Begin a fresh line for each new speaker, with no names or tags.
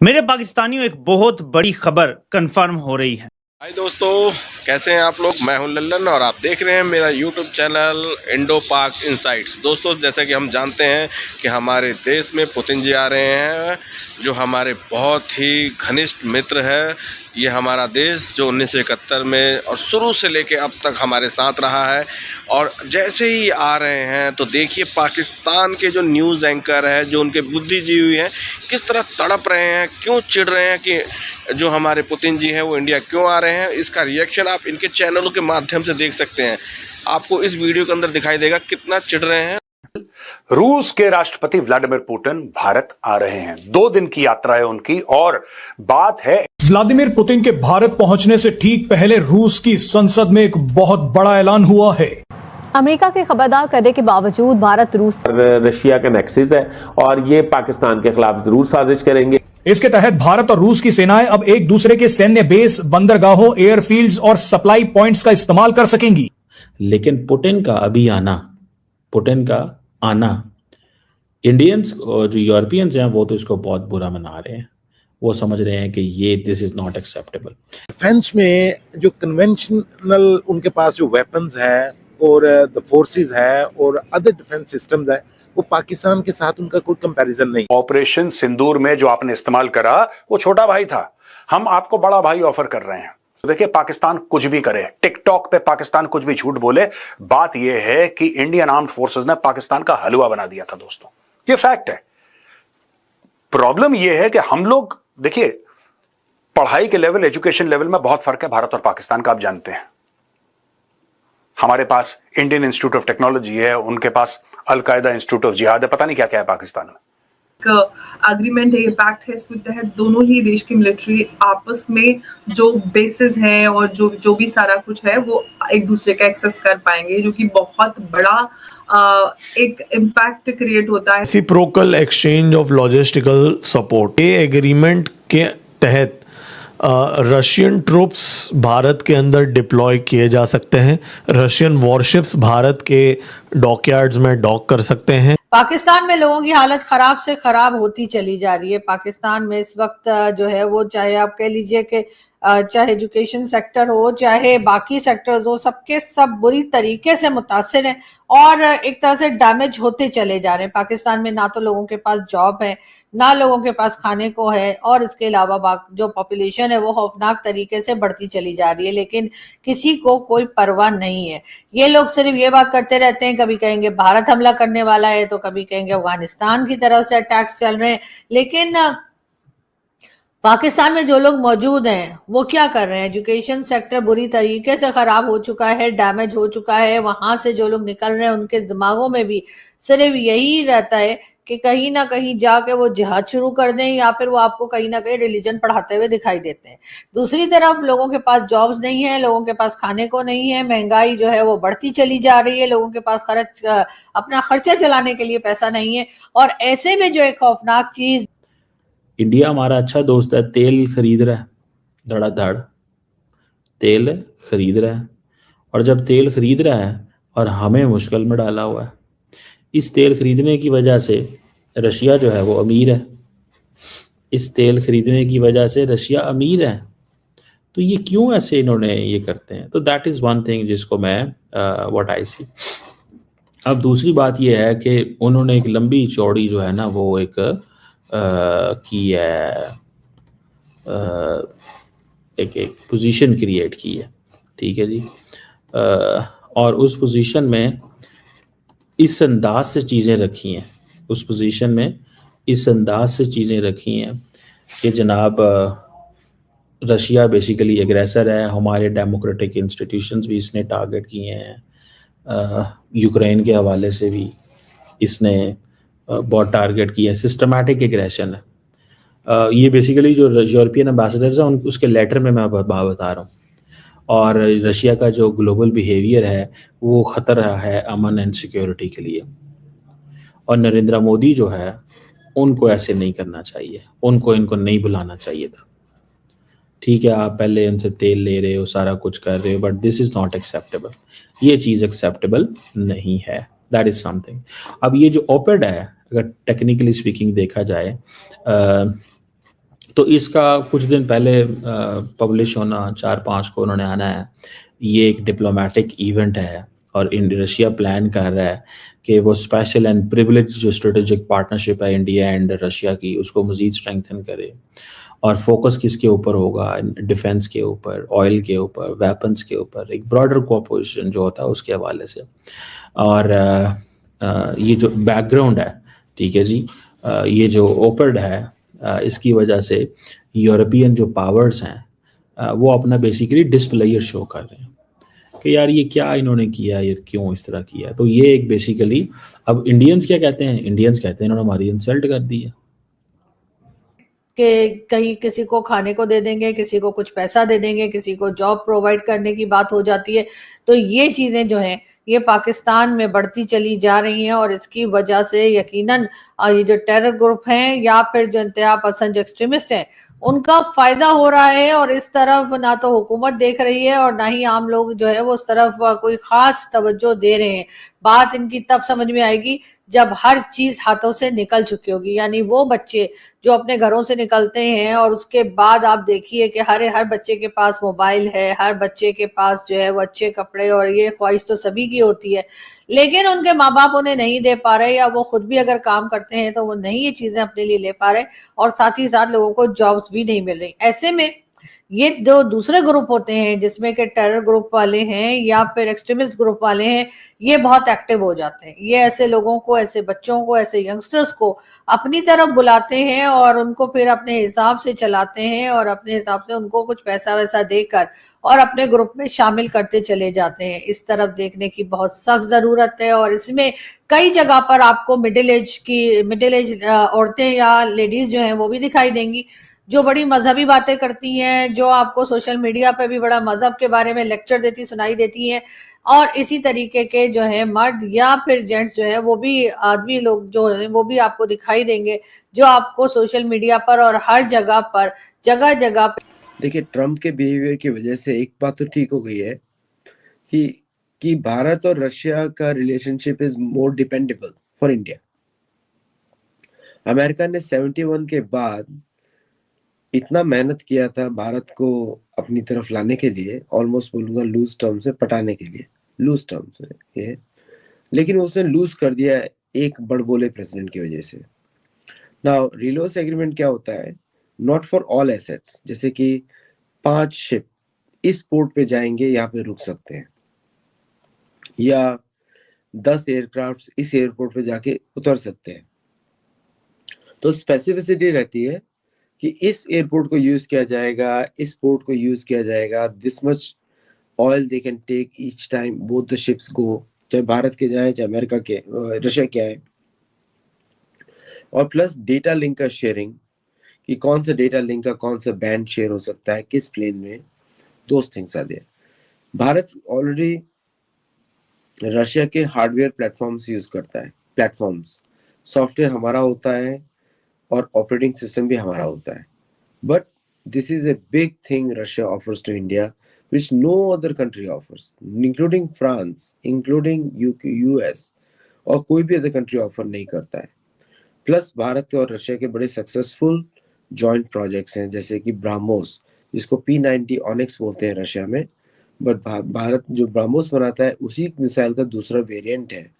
मेरे पाकिस्तानियों एक बहुत बड़ी खबर कंफर्म हो रही है।
हाय दोस्तों, कैसे हैं आप लोग। मैं हूं लल्लन और आप देख रहे हैं मेरा यूट्यूब चैनल इंडो पाक इनसाइट्स। दोस्तों, जैसा कि हम जानते हैं कि हमारे देश में पुतिन जी आ रहे हैं, जो हमारे बहुत ही घनिष्ठ मित्र है। ये हमारा देश जो 1971 में और शुरू से लेके अब तक हमारे साथ रहा है, और जैसे ही आ रहे हैं तो देखिए पाकिस्तान के जो न्यूज़ एंकर हैं, जो उनके बुद्धिजीवी हैं, किस तरह तड़प रहे हैं, क्यों चिढ़ रहे हैं कि जो हमारे पुतिन जी हैं वो इंडिया क्यों आ रहे हैं। इसका रिएक्शन आप इनके चैनलों के माध्यम से देख सकते हैं। आपको इस वीडियो के अंदर दिखाई देगा कितना चिढ़ रहे हैं।
रूस के राष्ट्रपति व्लादिमीर पुतिन भारत आ रहे हैं। 2 दिन की यात्रा है उनकी, और बात है
व्लादिमीर पुतिन के भारत पहुंचने से ठीक पहले रूस की संसद में एक बहुत बड़ा ऐलान हुआ है।
अमेरिका के खबरदार करने के बावजूद भारत रूस
रशिया का नेक्सस है और ये पाकिस्तान के खिलाफ जरूर साजिश करेंगे।
इसके तहत भारत और रूस की सेनाएं अब एक दूसरे के सैन्य बेस, बंदरगाहों, एयरफील्ड्स और सप्लाई पॉइंट्स का इस्तेमाल कर सकेंगी।
लेकिन पुतिन का आना इंडियंस और जो यूरोपियंस हैं वो तो इसको बहुत बुरा मना रहे हैं। वो समझ रहे हैं कि ये this is not acceptable.
Defence में जो कन्वेंशनल उनके पास जो वेपन्स है और द फोर्सेस है और अदर डिफेंस सिस्टम्स है, वो पाकिस्तान के साथ उनका कोई कंपैरिजन नहीं।
ऑपरेशन सिंदूर में जो आपने इस्तेमाल करा वो छोटा भाई था, हम आपको बड़ा भाई ऑफर कर रहे हैं। तो देखिए, पाकिस्तान कुछ भी करे, टिकटॉक पे पाकिस्तान कुछ भी झूठ बोले, बात यह है कि इंडियन आर्म्ड फोर्सेस ने पाकिस्तान का हलवा बना दिया था। दोस्तों, ये फैक्ट है। प्रॉब्लम यह है कि हम लोग, देखिए, पढ़ाई के लेवल, एजुकेशन लेवल में बहुत फर्क है भारत और पाकिस्तान का, आप जानते हैं। हमारे पास इंडियन इंस्टीट्यूट ऑफ टेक्नोलॉजी है, उनके पास अल-कायदा इंस्टीट्यूट ऑफ जिहाद है, पता नहीं क्या क्या है पाकिस्तान में।
एग्रीमेंट है, ये पैक्ट है, इसके तहत दोनों ही देश की मिलिट्री आपस में जो बेसिस हैं और जो भी सारा कुछ है वो एक दूसरे का एक्सेस कर पाएंगे, जो कि बहुत बड़ा एक इम्पैक्ट क्रिएट होता है।
Reciprocal exchange of logistical support, ये एग्रीमेंट के तहत रशियन ट्रूप्स भारत के अंदर डिप्लॉय किए जा सकते हैं। रशियन वॉरशिप्स भारत के डॉकयार्ड्स में डॉक कर सकते हैं।
पाकिस्तान में लोगों की हालत खराब से खराब होती चली जा रही है। पाकिस्तान में इस वक्त जो है वो, चाहे आप कह लीजिए कि चाहे एजुकेशन सेक्टर हो, चाहे बाकी सेक्टर्स हो, सबके सब बुरी तरीके से मुतासिर हैं और एक तरह से डैमेज होते चले जा रहे हैं। पाकिस्तान में ना तो लोगों के पास जॉब है, ना लोगों के पास खाने को है, और इसके अलावा जो पॉपुलेशन है वो खौफनाक तरीके से बढ़ती चली जा रही है, लेकिन किसी को कोई परवाह नहीं है। ये लोग सिर्फ ये बात करते रहते हैं, कभी कहेंगे भारत हमला करने वाला है, तो कभी कहेंगे अफगानिस्तान की तरफ से अटैक्स चल रहे हैं। लेकिन पाकिस्तान में जो लोग मौजूद हैं वो क्या कर रहे हैं? एजुकेशन सेक्टर बुरी तरीके से खराब हो चुका है, डैमेज हो चुका है। वहां से जो लोग निकल रहे हैं उनके दिमागों में भी सिर्फ यही रहता है कि कहीं ना कहीं जाके वो जिहाद शुरू कर दें, या फिर वो आपको कहीं ना कहीं रिलीजन पढ़ाते हुए दिखाई देते हैं। दूसरी तरफ लोगों के पास जॉब्स नहीं है, लोगों के पास खाने को नहीं है, महंगाई जो है वो बढ़ती चली जा रही है, लोगों के पास अपना खर्चा चलाने के लिए पैसा नहीं है। और ऐसे में जो एक खौफनाक चीज,
इंडिया हमारा अच्छा दोस्त है, तेल खरीद रहा है, धड़ाधड़ तेल खरीद रहा है, और जब तेल खरीद रहा है और हमें मुश्किल में डाला हुआ है। इस तेल खरीदने की वजह से रशिया जो है वो अमीर है। इस तेल खरीदने की वजह से रशिया अमीर है। तो ये क्यों ऐसे इन्होंने ये करते हैं? तो दैट इज़ वन थिंग जिसको मैं व्हाट आई सी। अब दूसरी बात ये है कि उन्होंने एक लंबी चौड़ी जो है ना वो एक की है, एक पोजीशन क्रिएट की है, ठीक है जी। और उस पोजीशन में इस अंदाज से चीज़ें रखी हैं, उस पोजीशन में इस अंदाज से चीज़ें रखी हैं कि जनाब रशिया बेसिकली एग्रेसर है। हमारे डेमोक्रेटिक इंस्टीट्यूशंस भी इसने टारगेट किए हैं, यूक्रेन के हवाले से भी इसने बहुत टारगेट किया है। सिस्टमैटिक एग्रेशन है। ये बेसिकली जो यूरोपियन एम्बेसडर्स हैं उसके लेटर में मैं बता रहा हूँ। और रशिया का जो ग्लोबल बिहेवियर है वो ख़तरा है अमन एंड सिक्योरिटी के लिए। और नरेंद्र मोदी जो है उनको ऐसे नहीं करना चाहिए, इनको नहीं बुलाना चाहिए था। ठीक है, आप पहले उनसे तेल ले रहे हो, सारा कुछ कर रहे हो, but this is not acceptable. ये चीज़ एक्सेप्टेबल नहीं है। That is something. अब ये जो ओपेड है, अगर टेक्निकली स्पीकिंग देखा जाए, तो इसका कुछ दिन पहले पब्लिश होना 4-5 को उन्होंने आना है, ये एक डिप्लोमेटिक इवेंट है और रशिया प्लान कर रहा है कि वो स्पेशल एंड प्रिविलेज जो स्ट्रेटेजिक पार्टनरशिप है इंडिया एंड रशिया की, उसको मज़ीद स्ट्रेंथन करे। और फोकस किसके ऊपर होगा? डिफेंस के ऊपर, ऑयल के ऊपर, वेपन्स के ऊपर, एक ब्रॉडर कोऑपरेशन जो होता है उसके हवाले से। और ये जो बैकग्राउंड है, ठीक है जी, ये जो ओपर्ड है, इसकी वजह से यूरोपियन जो पावर्स हैं वो अपना बेसिकली डिस्प्लेयर शो कर रहे हैं कि यार ये क्या इन्होंने किया, ये क्यों इस तरह किया। तो ये एक बेसिकली, अब इंडियंस क्या कहते हैं? इंडियंस कहते हैं इन्होंने हमारी इंसल्ट कर दी है
कि कहीं किसी को खाने को दे देंगे, किसी को कुछ पैसा दे देंगे, किसी को जॉब प्रोवाइड करने की बात हो जाती है। तो ये चीजें जो हैं ये पाकिस्तान में बढ़ती चली जा रही हैं और इसकी वजह से यकीनन ये जो टेरर ग्रुप हैं या फिर जो इंतहा पसंद एक्सट्रीमिस्ट हैं उनका फायदा हो रहा है। और इस तरफ ना तो हुकूमत देख रही है और ना ही आम लोग जो है वो उस तरफ कोई खास तवज्जो दे रहे हैं। बात इनकी तब समझ में आएगी जब हर चीज हाथों से निकल चुकी होगी, यानी वो बच्चे जो अपने घरों से निकलते हैं और उसके बाद आप देखिए कि हर बच्चे के पास मोबाइल है, हर बच्चे के पास जो है वो अच्छे कपड़े, और ये ख्वाहिश तो सभी की होती है, लेकिन उनके माँ बाप उन्हें नहीं दे पा रहे, या वो खुद भी अगर काम करते हैं तो वो नहीं ये चीजें अपने लिए ले पा रहे, और साथ ही साथ लोगों को जॉब्स भी नहीं मिल रही। ऐसे में ये दो दूसरे ग्रुप होते हैं जिसमें कि टेरर ग्रुप वाले हैं या फिर एक्सट्रीमिस्ट ग्रुप वाले हैं, ये बहुत एक्टिव हो जाते हैं। ये ऐसे लोगों को, ऐसे बच्चों को, ऐसे यंगस्टर्स को अपनी तरफ बुलाते हैं और उनको फिर अपने हिसाब से चलाते हैं और अपने हिसाब से उनको कुछ पैसा वैसा देकर और अपने ग्रुप में शामिल करते चले जाते हैं। इस तरफ देखने की बहुत सख्त जरूरत है और इसमें कई जगह पर आपको मिडिल एज औरतें या लेडीज जो हैं वो भी दिखाई देंगी जो बड़ी मजहबी बातें करती हैं, जो आपको सोशल मीडिया पे भी बड़ा मजहब के बारे में लेक्चर देती सुनाई देती हैं। और इसी तरीके के जो है मर्द या फिर जेंट्स जो है वो भी आदमी लोग जो है वो भी आपको दिखाई देंगे, जो आपको सोशल मीडिया पर और हर जगह पर जगह पे।
देखिए, ट्रम्प के बिहेवियर की वजह से एक बात तो ठीक हो गई है कि भारत और रशिया का relationship is more dependable for India. America ने 71 के बाद इतना मेहनत किया था भारत को अपनी तरफ लाने के लिए, ऑलमोस्ट बोलूंगा लूज टर्म से पटाने के लिए, लूज टर्म से ये, लेकिन उसने लूज कर दिया एक बड़बोले प्रेसिडेंट की वजह से। नाउ रिलोस एग्रीमेंट क्या होता है? नॉट फॉर ऑल एसेट्स, जैसे कि 5 शिप इस पोर्ट पे जाएंगे, यहाँ पे रुक सकते हैं, या 10 एयरक्राफ्ट इस एयरपोर्ट पे जाके उतर सकते हैं। तो स्पेसिफिसिटी रहती है कि इस एयरपोर्ट को यूज किया जाएगा, इस पोर्ट को यूज किया जाएगा, this much oil they can take each time both the ships go, चाहे भारत के जाए चाहे अमेरिका के रशिया के आए। और प्लस डेटा लिंक का शेयरिंग, कि कौन सा डेटा लिंक का कौन सा बैंड शेयर हो सकता है किस प्लेन में, those things are there. Bharat already Russia के हार्डवेयर प्लेटफॉर्म्स यूज करता है, प्लेटफॉर्म्स, सॉफ्टवेयर हमारा होता है और ऑपरेटिंग सिस्टम भी हमारा होता है। But this is a big thing Russia offers to India which no other country offers, including France, including US, और कोई भी अदर कंट्री ऑफर नहीं करता है। प्लस भारत और रशिया के बड़े सक्सेसफुल जॉइंट प्रोजेक्ट्स हैं, जैसे कि ब्राह्मोस, जिसको P90 ऑनिक्स बोलते हैं रशिया में, बट भारत जो ब्राह्मोस बनाता है उसी मिसाइल का दूसरा वेरिएंट है